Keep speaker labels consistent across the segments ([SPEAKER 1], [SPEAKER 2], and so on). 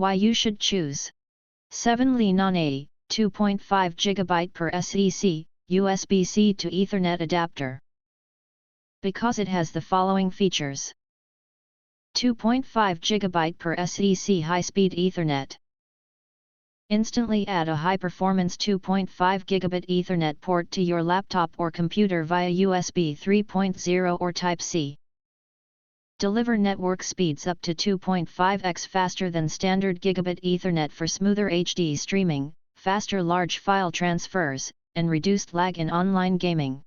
[SPEAKER 1] Why you should choose Viilinany 2.5 GB per SEC, USB-C to Ethernet adapter. Because it has the following features. 2.5 GB per SEC high-speed Ethernet. Instantly add a high-performance 2.5 Gigabit Ethernet port to your laptop or computer via USB 3.0 or Type-C. Deliver network speeds up to 2.5x faster than standard Gigabit Ethernet for smoother HD streaming, faster large file transfers, and reduced lag in online gaming.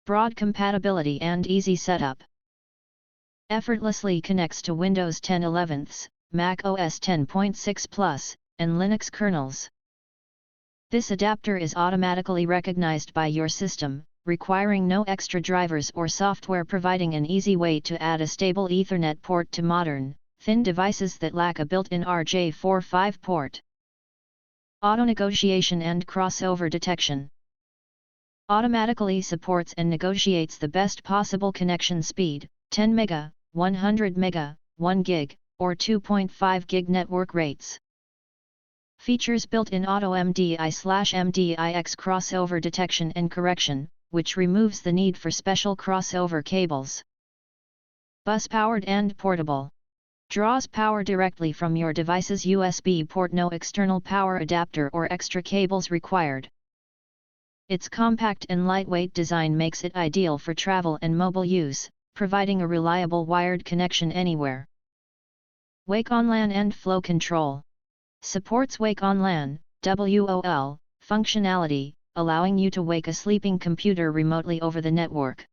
[SPEAKER 1] Broad compatibility and easy setup. Effortlessly connects to Windows 10 11th, Mac OS 10.6 Plus, and Linux kernels. This adapter is automatically recognized by your system, requiring no extra drivers or software, providing an easy way to add a stable Ethernet port to modern, thin devices that lack a built-in RJ45 port. Auto negotiation and crossover detection. Automatically supports and negotiates the best possible connection speed, 10 MB, 100 MB, 1 GB, or 2.5 GB network rates. Features built-in Auto MDI/MDIX crossover detection and correction, which removes the need for special crossover cables. Bus-powered and portable. Draws power directly from your device's USB port, no external power adapter or extra cables required. Its compact and lightweight design makes it ideal for travel and mobile use, providing a reliable wired connection anywhere. Wake-On-Lan and flow control. Supports Wake-On-Lan, WOL, functionality, allowing you to wake a sleeping computer remotely over the network.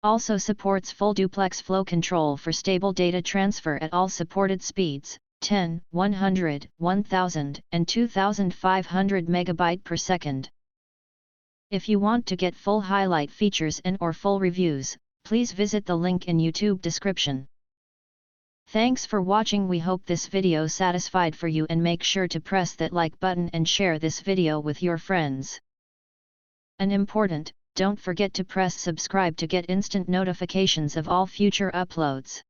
[SPEAKER 1] Also supports full duplex flow control for stable data transfer at all supported speeds, 10, 100, 1000, and 2500 MB per second. If you want to get full highlight features and/or full reviews, please visit the link in YouTube description. Thanks for watching. We hope this video satisfied for you, and make sure to press that like button and share this video with your friends. And important, don't forget to press subscribe to get instant notifications of all future uploads.